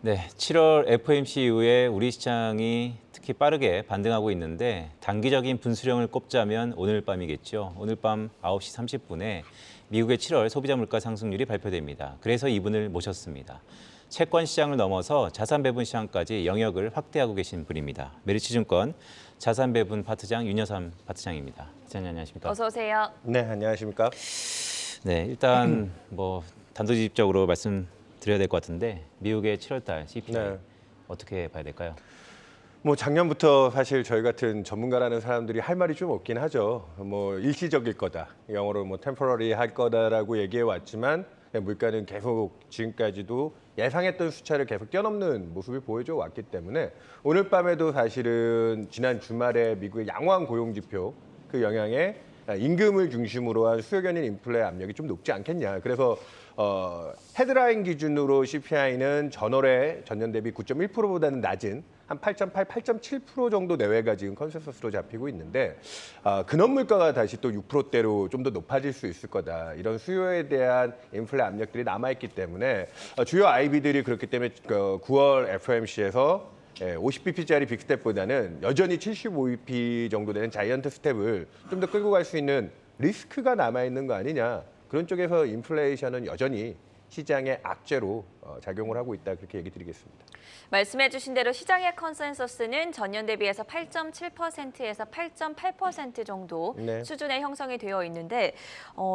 네, 7월 FOMC 이후에 우리 시장이 특히 빠르게 반등하고 있는데 단기적인 분수령을 꼽자면 오늘 밤이겠죠. 오늘 밤 9시 30분에 미국의 7월 소비자 물가 상승률이 발표됩니다. 그래서 이분을 모셨습니다. 채권 시장을 넘어서 자산 배분 시장까지 영역을 확대하고 계신 분입니다. 메리츠증권 자산 배분 파트장 윤여삼 파트장입니다. 파트장님 안녕하십니까? 어서 오세요. 네, 안녕하십니까? 네, 일단 단도직입적으로 말씀드려야 될 것 같은데 미국의 7월달 CPI 네. 어떻게 봐야 될까요? 뭐 작년부터 사실 저희 같은 전문가라는 사람들이 할 말이 좀 없긴 하죠. 일시적일 거다. 영어로 temporary 할 거다라고 얘기해 왔지만 물가는 계속 지금까지도 예상했던 수치를 계속 뛰어넘는 모습을 보여줘 왔기 때문에 오늘 밤에도 사실은 지난 주말에 미국의 양호한 고용 지표 그 영향에 임금을 중심으로 한 수요 견인 인플레 압력이 좀 높지 않겠냐. 그래서 헤드라인 기준으로 CPI는 전월에 전년 대비 9.1%보다는 낮은 한 8.8, 8.7% 정도 내외가 지금 컨센서스로 잡히고 있는데 근원 물가가 다시 또 6%대로 좀 더 높아질 수 있을 거다. 이런 수요에 대한 인플레 압력들이 남아있기 때문에 주요 IB들이 그렇기 때문에 9월 FOMC에서 50bp짜리 빅스텝보다는 여전히 75bp 정도 되는 자이언트 스텝을 좀 더 끌고 갈 수 있는 리스크가 남아있는 거 아니냐. 그런 쪽에서 인플레이션은 여전히 시장의 악재로 작용을 하고 있다. 그렇게 얘기 드리겠습니다. 말씀해 주신 대로 시장의 컨센서스는 전년 대비해서 8.7%에서 8.8% 정도 네. 수준의 형성이 되어 있는데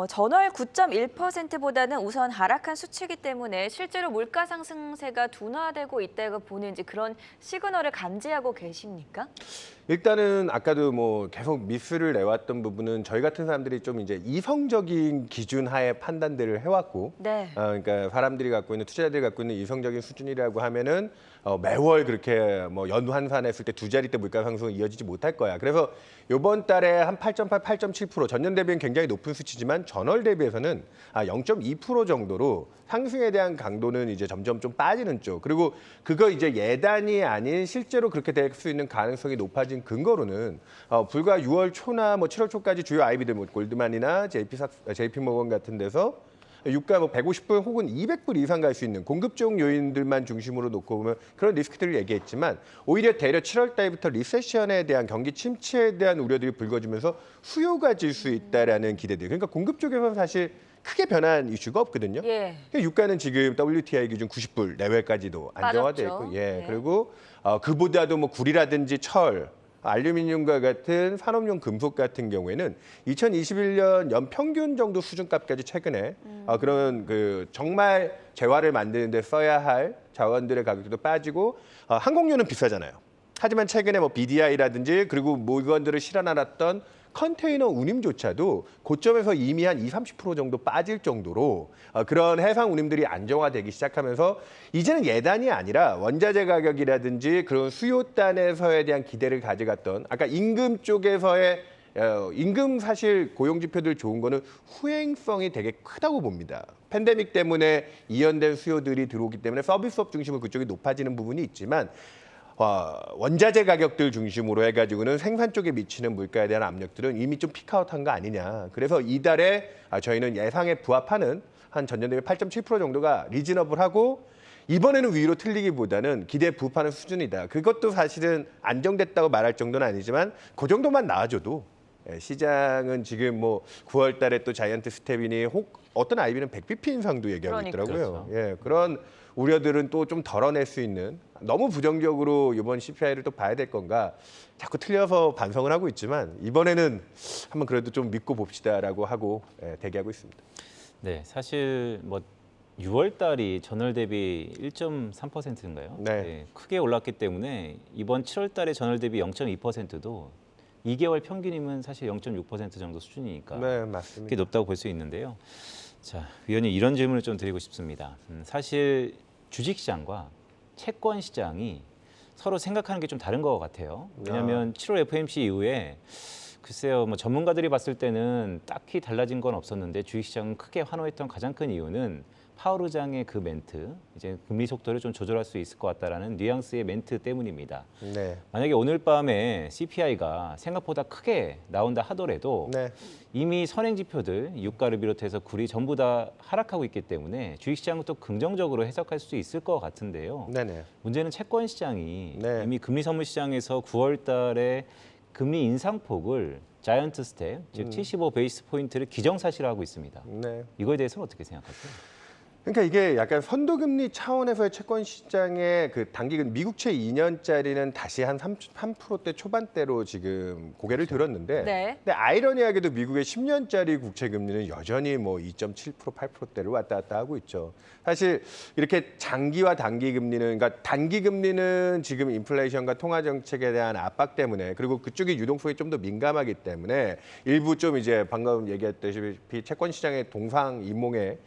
전월 9.1%보다는 우선 하락한 수치이기 때문에 실제로 물가 상승세가 둔화되고 있다고 보는 그런 시그널을 감지하고 계십니까? 일단은 아까도 계속 미스를 내왔던 부분은 저희 같은 사람들이 좀 이제 이성적인 기준 하에 판단들을 해왔고, 네. 그러니까 사람들이 갖고 있는 투자자들이 갖고 있는 이성적인 수준이라고 하면은 매월 그렇게 연환산했을 때 두 자릿대 물가 상승은 이어지지 못할 거야. 그래서 이번 달에 한 8.8, 8.7% 전년 대비는 굉장히 높은 수치지만 전월 대비해서는 0.2% 정도로 상승에 대한 강도는 이제 점점 좀 빠지는 쪽. 그리고 그거 이제 예단이 아닌 실제로 그렇게 될 수 있는 가능성이 높아진 근거로는 불과 6월 초나 7월 초까지 주요 IB들 골드만이나 JP 모건 같은 데서 유가 150불 혹은 200불 이상 갈 수 있는 공급적 요인들만 중심으로 놓고 보면 그런 리스크들을 얘기했지만 오히려 대략 7월 달부터 리세션에 대한 경기 침체에 대한 우려들이 불거지면서 수요가 질 수 있다라는 기대들. 그러니까 공급 쪽에서는 사실 크게 변한 이슈가 없거든요. 예. 유가는 지금 WTI 기준 90불 내외까지도 안정화돼 빠졌죠. 있고, 네. 그리고 그보다도 구리라든지 철, 알루미늄과 같은 산업용 금속 같은 경우에는 2021년 연평균 정도 수준값까지 최근에 그런 정말 재화를 만드는 데 써야 할 자원들의 가격도 빠지고 항공료는 비싸잖아요. 하지만 최근에 BDI라든지 그리고 물건들을 실어 나랐던 컨테이너 운임조차도 고점에서 이미 한 20, 30% 정도 빠질 정도로 그런 해상 운임들이 안정화되기 시작하면서 이제는 예단이 아니라 원자재 가격이라든지 그런 수요단에서에 대한 기대를 가져갔던 아까 임금 쪽에서의 임금 사실 고용지표들 좋은 거는 후행성이 되게 크다고 봅니다. 팬데믹 때문에 이연된 수요들이 들어오기 때문에 서비스업 중심으로 그쪽이 높아지는 부분이 있지만 원자재 가격들 중심으로 해가지고는 생산 쪽에 미치는 물가에 대한 압력들은 이미 좀 피크아웃한 거 아니냐. 그래서 이달에 저희는 예상에 부합하는 한 전년 대비 8.7% 정도가 리즈너블하고 이번에는 위로 틀리기보다는 기대에 부합하는 수준이다. 그것도 사실은 안정됐다고 말할 정도는 아니지만 그 정도만 나와줘도 시장은 지금 9월 달에 또 자이언트 스텝이니 혹 어떤 IB는 100bp 인상도 얘기하고 있더라고요. 그렇죠. 그런 우려들은 또 좀 덜어낼 수 있는 너무 부정적으로 이번 CPI를 또 봐야 될 건가 자꾸 틀려서 반성을 하고 있지만 이번에는 한번 그래도 좀 믿고 봅시다라고 하고 대기하고 있습니다. 네, 사실 6월 달이 전월 대비 1.3%인가요? 네. 크게 올랐기 때문에 이번 7월 달에 전월 대비 0.2%도 2개월 평균이면 사실 0.6% 정도 수준이니까 네, 꽤 맞습니다. 높다고 볼 수 있는데요. 자, 위원님 이런 질문을 좀 드리고 싶습니다. 사실 주식시장과 채권 시장이 서로 생각하는 게 좀 다른 것 같아요. 왜냐하면 7월 FOMC 이후에 글쎄요, 전문가들이 봤을 때는 딱히 달라진 건 없었는데 주식시장은 크게 환호했던 가장 큰 이유는 파월 의장의 그 멘트, 이제 금리 속도를 좀 조절할 수 있을 것 같다라는 뉘앙스의 멘트 때문입니다. 네. 만약에 오늘 밤에 CPI가 생각보다 크게 나온다 하더라도 네. 이미 선행 지표들, 유가를 비롯해서 굴이 전부 다 하락하고 있기 때문에 주식시장은 또 긍정적으로 해석할 수 있을 것 같은데요. 네네. 문제는 채권 시장이 네. 이미 금리 선물 시장에서 9월 달에 금리 인상폭을 자이언트 스텝, 즉 75 베이스 포인트를 기정사실화하고 있습니다. 네. 이거에 대해서는 어떻게 생각하세요? 그러니까 이게 약간 선도금리 차원에서의 채권 시장의 그 단기금 미국채 2년짜리는 다시 한 3%대 초반대로 지금 고개를 들었는데, 네. 근데 아이러니하게도 미국의 10년짜리 국채 금리는 여전히 뭐 2.7%, 8%대를 왔다 갔다 하고 있죠. 사실 이렇게 장기와 단기 금리는, 그러니까 단기 금리는 지금 인플레이션과 통화 정책에 대한 압박 때문에, 그리고 그쪽이 유동성이 좀 더 민감하기 때문에 일부 좀 이제 방금 얘기했다시피 채권 시장의 동상이몽에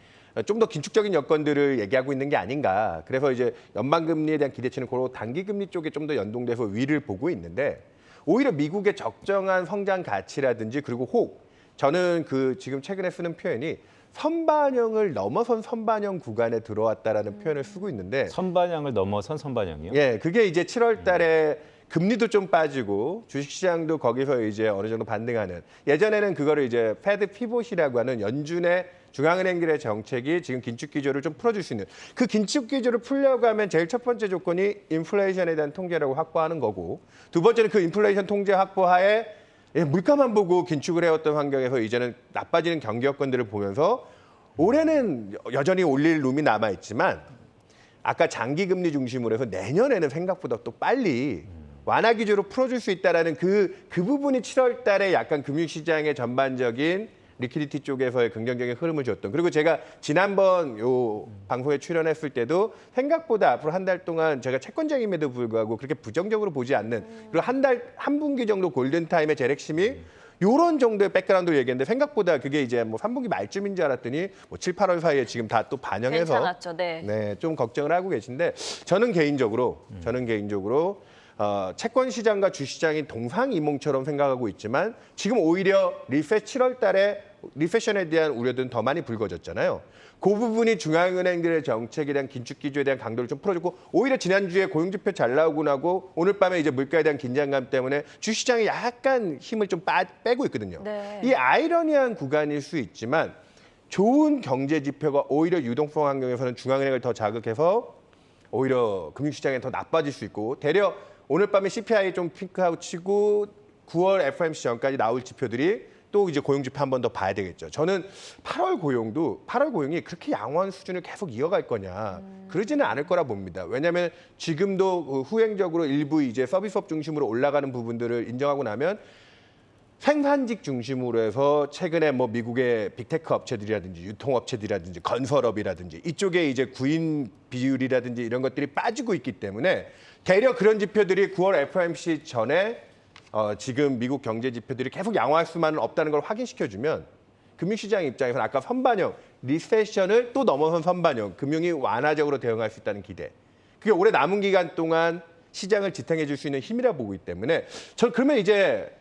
좀 더 긴축적인 여건들을 얘기하고 있는 게 아닌가. 그래서 이제 연방금리에 대한 기대치는 고로 단기금리 쪽에 좀 더 연동돼서 위를 보고 있는데, 오히려 미국의 적정한 성장 가치라든지, 그리고 저는 그 지금 최근에 쓰는 표현이 선반영을 넘어선 선반영 구간에 들어왔다라는 표현을 쓰고 있는데, 선반영을 넘어선 선반영이요? 예, 그게 이제 7월 달에 금리도 좀 빠지고 주식시장도 거기서 이제 어느 정도 반등하는, 예전에는 그거를 이제 패드 피봇이라고 하는 연준의 중앙은행들의 정책이 지금 긴축 기조를 좀 풀어줄 수 있는, 그 긴축 기조를 풀려고 하면 제일 첫 번째 조건이 인플레이션에 대한 통제라고 확보하는 거고, 두 번째는 그 인플레이션 통제 확보하에 물가만 보고 긴축을 해왔던 환경에서 이제는 나빠지는 경기 여건들을 보면서 올해는 여전히 올릴 룸이 남아있지만 아까 장기 금리 중심으로 해서 내년에는 생각보다 또 빨리 완화 기조로 풀어줄 수 있다라는 그 부분이 7월 달에 약간 금융시장의 전반적인 리퀴디티 쪽에서의 긍정적인 흐름을 줬던, 그리고 제가 지난번 요 방송에 출연했을 때도 생각보다 앞으로 한 달 동안 제가 채권장임에도 불구하고 그렇게 부정적으로 보지 않는, 그리고 한 분기 정도 골든타임의 재렉심이 요런 정도의 백그라운드를 얘기했는데, 생각보다 그게 이제 뭐 3분기 말쯤인 줄 알았더니 뭐 7, 8월 사이에 지금 다 또 반영해서 괜찮았죠. 네. 네, 좀 걱정을 하고 계신데, 저는 개인적으로 채권 시장과 주시장이 동상이몽처럼 생각하고 있지만, 지금 오히려 7월 달에 리세션에 대한 우려들은 더 많이 불거졌잖아요. 그 부분이 중앙은행들의 정책에 대한 긴축 기조에 대한 강도를 좀 풀어주고, 오히려 지난주에 고용지표 잘 나오고 나고 오늘 밤에 이제 물가에 대한 긴장감 때문에 주시장이 약간 힘을 좀 빼고 있거든요. 네. 이 아이러니한 구간일 수 있지만, 좋은 경제 지표가 오히려 유동성 환경에서는 중앙은행을 더 자극해서 오히려 금융시장에 더 나빠질 수 있고, 되려 오늘 밤에 CPI 좀 핑크아웃 치고 9월 FOMC 전까지 나올 지표들이 또 이제 고용지표 한 번 더 봐야 되겠죠. 저는 8월 고용이 그렇게 양호한 수준을 계속 이어갈 거냐, 그러지는 않을 거라 봅니다. 왜냐하면 지금도 후행적으로 일부 이제 서비스업 중심으로 올라가는 부분들을 인정하고 나면 생산직 중심으로 해서 최근에 뭐 미국의 빅테크 업체들이라든지 유통업체들이라든지 건설업이라든지 이쪽에 이제 구인 비율이라든지 이런 것들이 빠지고 있기 때문에, 대려 그런 지표들이 9월 FOMC 전에 지금 미국 경제 지표들이 계속 양호할 수만은 없다는 걸 확인시켜주면, 금융시장 입장에서는 아까 선반영, 리세션을 또 넘어선 선반영, 금융이 완화적으로 대응할 수 있다는 기대, 그게 올해 남은 기간 동안 시장을 지탱해 줄 수 있는 힘이라 보기 때문에, 전 그러면 이제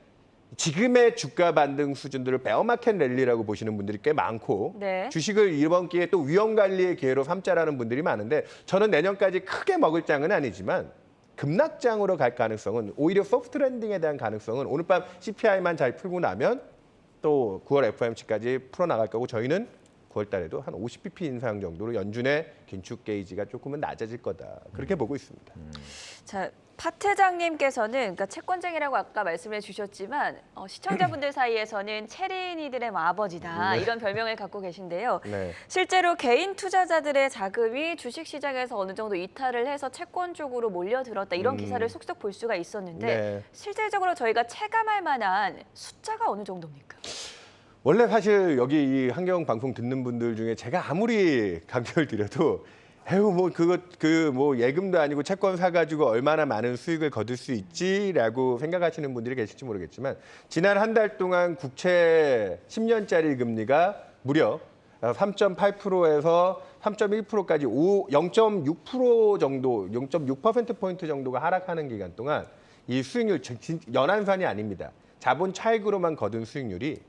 지금의 주가 반등 수준들을 베어마켓 랠리라고 보시는 분들이 꽤 많고, 네. 주식을 이번 기회에 또 위험 관리의 기회로 삼자라는 분들이 많은데, 저는 내년까지 크게 먹을 장은 아니지만 급락장으로 갈 가능성은, 오히려 소프트 랜딩에 대한 가능성은 오늘 밤 CPI만 잘 풀고 나면 또 9월 FOMC까지 풀어나갈 거고, 저희는 9월 달에도 한 50bp 인상 정도로 연준의 긴축 게이지가 조금은 낮아질 거다, 그렇게 보고 있습니다. 자, 파 회장님께서는 그러니까 채권쟁이라고 아까 말씀해 주셨지만 시청자분들 사이에서는 체린이들의 아버지다, 이런 별명을 갖고 계신데요. 네. 실제로 개인 투자자들의 자금이 주식시장에서 어느 정도 이탈을 해서 채권 쪽으로 몰려들었다, 이런 기사를 속속 볼 수가 있었는데 네. 실질적으로 저희가 체감할 만한 숫자가 어느 정도입니까? 원래 사실 여기 이 환경 방송 듣는 분들 중에 제가 아무리 강조를 드려도 뭐 예금도 아니고 채권 사가지고 얼마나 많은 수익을 거둘 수 있지라고 생각하시는 분들이 계실지 모르겠지만, 지난 한 달 동안 국채 10년짜리 금리가 무려 3.8%에서 3.1%까지 0.6% 정도, 0.6%포인트 정도가 하락하는 기간 동안 이 수익률, 연한산이 아닙니다. 자본 차익으로만 거둔 수익률이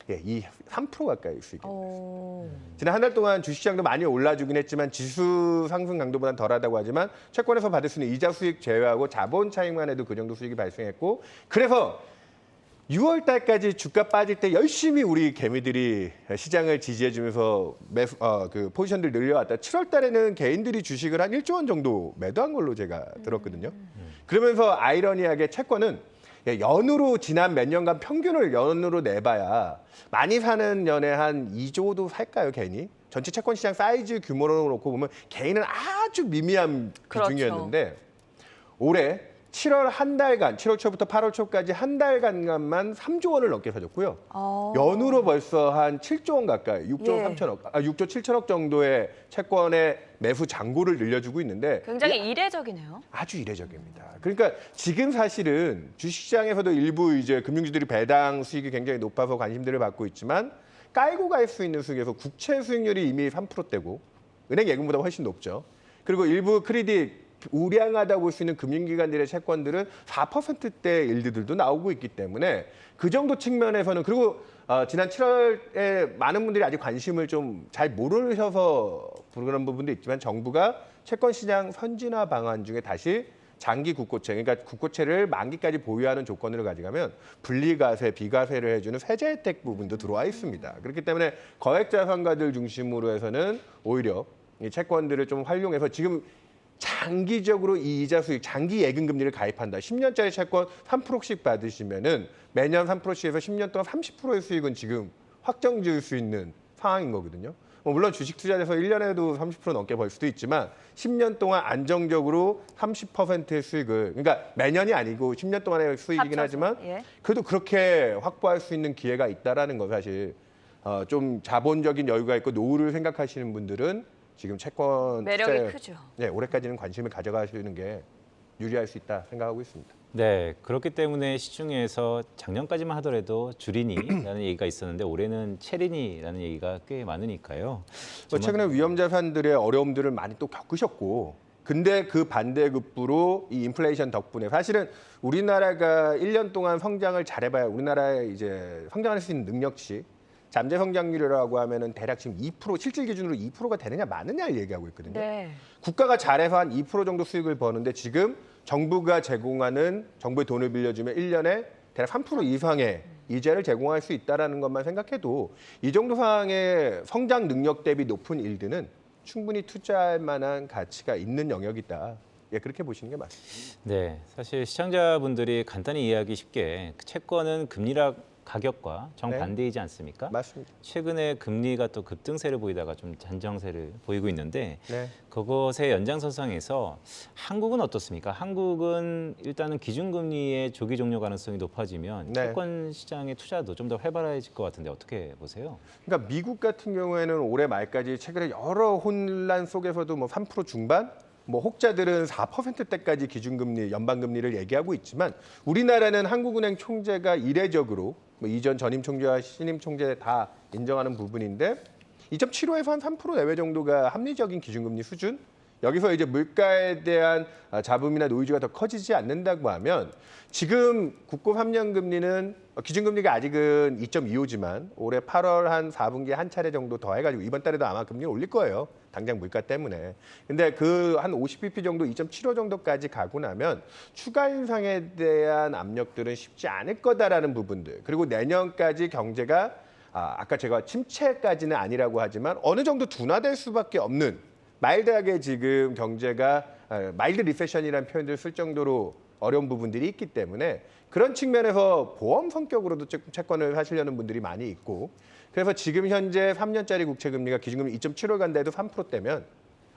예, 이 3% 가까이 수익입니다. 오. 지난 한 달 동안 주식시장도 많이 올라주긴 했지만 지수 상승 강도보다는 덜하다고 하지만 채권에서 받을 수 있는 이자 수익 제외하고 자본 차익만 해도 그 정도 수익이 발생했고 그래서 6월 달까지 주가 빠질 때 열심히 우리 개미들이 시장을 지지해주면서 그 포지션들 늘려왔다. 7월 달에는 개인들이 주식을 한 1조 원 정도 매도한 걸로 제가 들었거든요. 그러면서 아이러니하게 채권은 연으로 지난 몇 년간 평균을 연으로 내봐야 많이 사는 년에 한 2조도 살까요, 개인이? 전체 채권 시장 사이즈 규모로 놓고 보면 개인은 아주 미미한 그렇죠. 비중이었는데 올해 7월 한 달간, 7월 초부터 8월 초까지 한 달간만 3조 원을 넘게 사줬고요. 연으로 벌써 한 7조 원 가까이, 6조 예. 6조 7천억 정도의 채권의 매수 잔고를 늘려주고 있는데 굉장히 이례적이네요. 아주 이례적입니다. 그러니까 지금 사실은 주식시장에서도 일부 이제 금융주들이 배당 수익이 굉장히 높아서 관심들을 받고 있지만 깔고 갈 수 있는 수익에서 국채 수익률이 이미 3%대고 은행 예금보다 훨씬 높죠. 그리고 일부 크레딧 우량하다고 볼 수 있는 금융기관들의 채권들은 4%대 일드들도 나오고 있기 때문에 그 정도 측면에서는 그리고 지난 7월에 많은 분들이 아직 관심을 좀 잘 모르셔서 그런 부분도 있지만 정부가 채권 시장 선진화 방안 중에 다시 장기 국고채, 그러니까 국고채를 만기까지 보유하는 조건으로 가져가면 분리과세, 비과세를 해주는 세제 혜택 부분도 들어와 있습니다. 그렇기 때문에 거액자산가들 중심으로 해서는 오히려 이 채권들을 좀 활용해서 지금 장기적으로 이 이자 수익, 장기 예금 금리를 가입한다. 10년짜리 채권 3%씩 받으시면은 매년 3%씩해서 10년 동안 30%의 수익은 지금 확정 지을 수 있는 상황인 거거든요. 물론 주식 투자에서 1년에도 30% 넘게 벌 수도 있지만 10년 동안 안정적으로 30%의 수익을 그러니까 매년이 아니고 10년 동안의 수익이긴 합쳐서, 하지만 예. 그래도 그렇게 확보할 수 있는 기회가 있다라는 거 사실 좀 자본적인 여유가 있고 노후를 생각하시는 분들은 지금 채권 매력이 투자에 크죠. 네, 올해까지는 관심을 가져가시는 게 유리할 수 있다 생각하고 있습니다. 네, 그렇기 때문에 시중에서 작년까지만 하더라도 주린이라는 얘기가 있었는데 올해는 체린이라는 얘기가 꽤 많으니까요. 최근에 위험자산들의 어려움들을 많이 또 겪으셨고 근데 그 반대급부로 이 인플레이션 덕분에 사실은 우리나라가 1년 동안 성장을 잘해봐야 우리나라의 이제 성장할 수 있는 능력치 잠재 성장률이라고 하면은 대략 지금 2% 실질 기준으로 2%가 되느냐 마느냐를 얘기하고 있거든요. 네. 국가가 잘해서 한 2% 정도 수익을 버는데 지금 정부가 제공하는 정부의 돈을 빌려주면 1년에 대략 3% 이상의 이자를 제공할 수 있다는 것만 생각해도 이 정도 상황의 성장 능력 대비 높은 일들은 충분히 투자할 만한 가치가 있는 영역이다. 예, 그렇게 보시는 게 맞습니다. 네, 사실 시청자분들이 간단히 이해하기 쉽게 채권은 금리락 가격과 정반대이지 않습니까? 맞습니다. 최근에 금리가 또 급등세를 보이다가 좀 잔정세를 보이고 있는데 네. 그것의 연장선상에서 한국은 어떻습니까? 한국은 일단은 기준금리의 조기 종료 가능성이 높아지면 네. 채권 시장의 투자도 좀 더 활발해질 것 같은데 어떻게 보세요? 그러니까 미국 같은 경우에는 올해 말까지 최근에 여러 혼란 속에서도 뭐 3% 중반 뭐 혹자들은 4%대까지 기준금리, 연방금리를 얘기하고 있지만 우리나라는 한국은행 총재가 이례적으로 뭐 이전 전임 총재와 신임 총재 다 인정하는 부분인데 2.75에서 한 3% 내외 정도가 합리적인 기준금리 수준. 여기서 이제 물가에 대한 잡음이나 노이즈가 더 커지지 않는다고 하면 지금 국고 3년 금리는 기준금리가 아직은 2.25지만 올해 8월 한 4분기에 한 차례 정도 더 해가지고 이번 달에도 아마 금리 올릴 거예요. 당장 물가 때문에. 근데 그 한 50bp 정도 2.75 정도까지 가고 나면 추가 인상에 대한 압력들은 쉽지 않을 거다라는 부분들. 그리고 내년까지 경제가 아까 제가 침체까지는 아니라고 하지만 어느 정도 둔화될 수밖에 없는 마일드하게 지금 경제가 마일드 리세션이라는 표현을 쓸 정도로 어려운 부분들이 있기 때문에 그런 측면에서 보험 성격으로도 채권을 사시려는 분들이 많이 있고 그래서 지금 현재 3년짜리 국채 금리가 기준금리 2.75 간다 해도 3%대면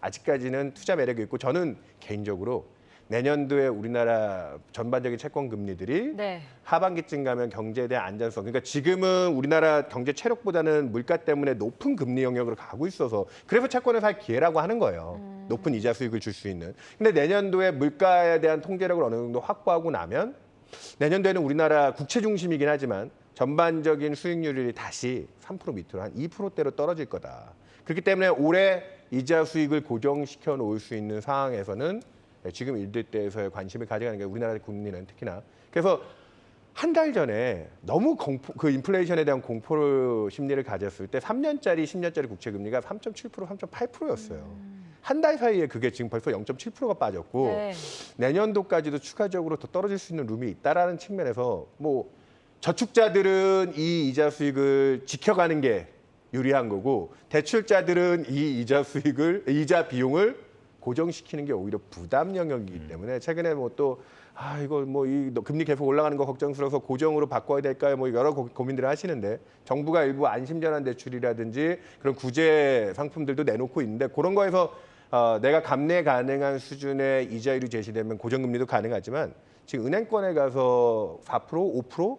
아직까지는 투자 매력이 있고 저는 개인적으로 내년도에 우리나라 전반적인 채권 금리들이 네. 하반기쯤 가면 경제에 대한 안전성. 그러니까 지금은 우리나라 경제 체력보다는 물가 때문에 높은 금리 영역으로 가고 있어서 그래서 채권을 살 기회라고 하는 거예요. 높은 이자 수익을 줄 수 있는. 근데 내년도에 물가에 대한 통제력을 어느 정도 확보하고 나면 내년도에는 우리나라 국채 중심이긴 하지만 전반적인 수익률이 다시 3% 밑으로 한 2%대로 떨어질 거다. 그렇기 때문에 올해 이자 수익을 고정시켜 놓을 수 있는 상황에서는 지금 일들 때에서의 관심을 가져가는 게 우리나라 국민은 특히나. 그래서 한 달 전에 너무 그 인플레이션에 대한 공포를 심리를 가졌을 때 3년짜리, 10년짜리 국채 금리가 3.7%, 3.8%였어요. 한 달 사이에 그게 지금 벌써 0.7%가 빠졌고 네. 내년도까지도 추가적으로 더 떨어질 수 있는 룸이 있다라는 측면에서 뭐 저축자들은 이 이자 수익을 지켜가는 게 유리한 거고 대출자들은 이 이자 비용을 고정시키는 게 오히려 부담 영역이기 때문에 최근에 뭐 또 이거 뭐 이 금리 계속 올라가는 거 걱정스러워서 고정으로 바꿔야 될까요? 뭐 여러 고민들을 하시는데 정부가 일부 안심전환 대출이라든지 그런 구제 상품들도 내놓고 있는데 그런 거에서 내가 감내 가능한 수준의 이자율이 제시되면 고정금리도 가능하지만 지금 은행권에 가서 4%, 5%,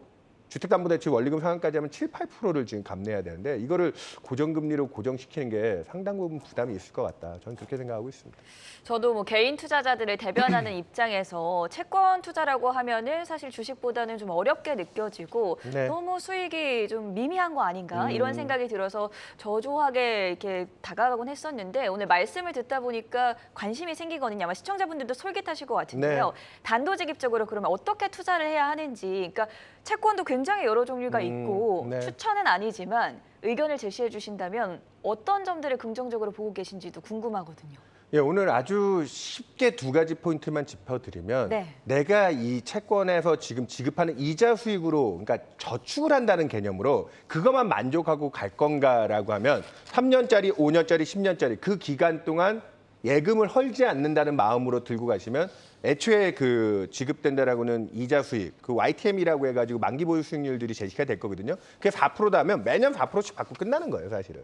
주택담보대출 원리금 상환까지 하면 7, 8%를 지금 감내해야 되는데 이거를 고정금리로 고정시키는 게 상당 부분 부담이 있을 것 같다. 저는 그렇게 생각하고 있습니다. 저도 뭐 개인 투자자들을 대변하는 입장에서 채권 투자라고 하면은 사실 주식보다는 좀 어렵게 느껴지고 네. 너무 수익이 좀 미미한 거 아닌가 이런 생각이 들어서 저조하게 이렇게 다가가곤 했었는데 오늘 말씀을 듣다 보니까 관심이 생기거든요. 아마 시청자분들도 솔깃하실 것 같은데요. 네. 단도직입적으로 그러면 어떻게 투자를 해야 하는지, 그러니까 채권도 굉장히 여러 종류가 있고 네. 추천은 아니지만 의견을 제시해 주신다면 어떤 점들을 긍정적으로 보고 계신지도 궁금하거든요. 예, 오늘 아주 쉽게 두 가지 포인트만 짚어드리면 네. 내가 이 채권에서 지금 지급하는 이자 수익으로 그러니까 저축을 한다는 개념으로 그것만 만족하고 갈 건가라고 하면 3년짜리, 5년짜리, 10년짜리 그 기간 동안 예금을 헐지 않는다는 마음으로 들고 가시면 애초에 그 지급된다라고는 이자 수익, 그 YTM이라고 해가지고 만기 보유 수익률들이 제시가 될 거거든요. 그게 4%다 하면 매년 4%씩 받고 끝나는 거예요, 사실은.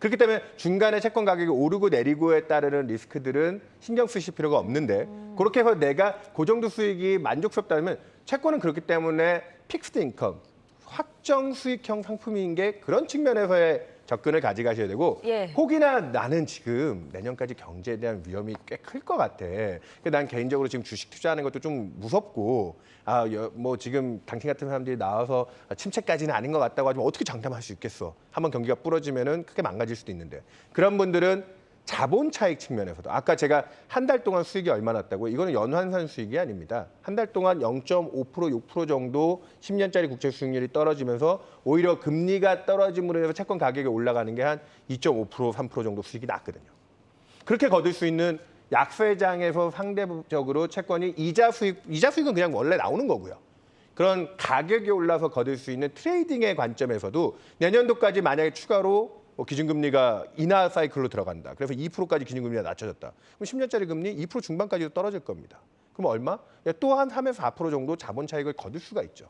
그렇기 때문에 중간에 채권 가격이 오르고 내리고에 따르는 리스크들은 신경 쓰실 필요가 없는데 그렇게 해서 내가 그 정도 수익이 만족스럽다면 채권은 그렇기 때문에 픽스드 인컴, 확정 수익형 상품인 게 그런 측면에서의 접근을 가져가셔야 되고 예. 혹이나 나는 지금 내년까지 경제에 대한 위험이 꽤 클 것 같아. 난 개인적으로 지금 주식 투자하는 것도 좀 무섭고 뭐 지금 당신 같은 사람들이 나와서 침체까지는 아닌 것 같다고 하지만 어떻게 장담할 수 있겠어. 한번 경기가 부러지면은 크게 망가질 수도 있는데 그런 분들은 자본 차익 측면에서도 아까 제가 한 달 동안 수익이 얼마 났다고 이거는 연환산 수익이 아닙니다. 한 달 동안 0.5%, 6% 정도 10년짜리 국채 수익률이 떨어지면서 오히려 금리가 떨어짐으로 해서 채권 가격이 올라가는 게 한 2.5%, 3% 정도 수익이 났거든요. 그렇게 거둘 수 있는 약세장에서 상대적으로 채권이 이자 수익은 그냥 원래 나오는 거고요. 그런 가격이 올라서 거둘 수 있는 트레이딩의 관점에서도 내년도까지 만약에 추가로 기준금리가 인하 사이클로 들어간다. 그래서 2%까지 기준금리가 낮춰졌다. 그럼 10년짜리 금리 2% 중반까지도 떨어질 겁니다. 그럼 얼마? 또 한 3에서 4% 정도 자본 차익을 거둘 수가 있죠.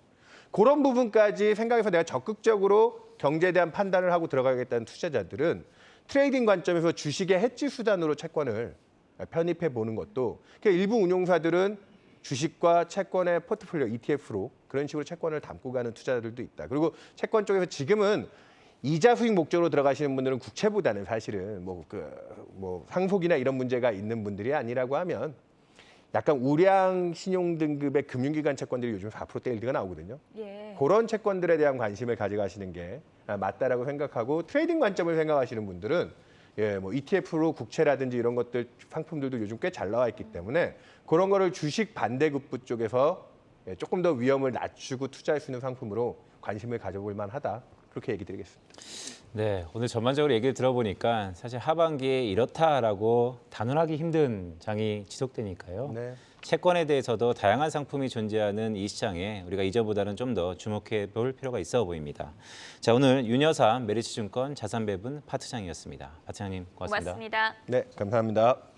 그런 부분까지 생각해서 내가 적극적으로 경제에 대한 판단을 하고 들어가겠다는 투자자들은 트레이딩 관점에서 주식의 해지 수단으로 채권을 편입해 보는 것도 일부 운용사들은 주식과 채권의 포트폴리오 ETF로 그런 식으로 채권을 담고 가는 투자자들도 있다. 그리고 채권 쪽에서 지금은 이자 수익 목적으로 들어가시는 분들은 국채보다는 사실은 뭐 상속이나 이런 문제가 있는 분들이 아니라고 하면 약간 우량 신용 등급의 금융기관 채권들이 요즘 4%대 일리가 나오거든요. 예. 그런 채권들에 대한 관심을 가져가시는 게 맞다라고 생각하고 트레이딩 관점을 생각하시는 분들은 뭐 ETF로 국채라든지 이런 것들 상품들도 요즘 꽤 잘 나와 있기 때문에 그런 거를 주식 반대급부 쪽에서 조금 더 위험을 낮추고 투자할 수 있는 상품으로 관심을 가져볼 만하다. 그렇게 얘기 드리겠습니다. 네, 오늘 전반적으로 얘기를 들어보니까 사실 하반기에 이렇다라고 단언하기 힘든 장이 지속되니까요. 네. 채권에 대해서도 다양한 상품이 존재하는 이 시장에 우리가 이전보다는 좀 더 주목해 볼 필요가 있어 보입니다. 자, 오늘 윤여사 메리츠증권 자산배분 파트장이었습니다. 파트장님 고맙습니다. 고맙습니다. 네, 감사합니다.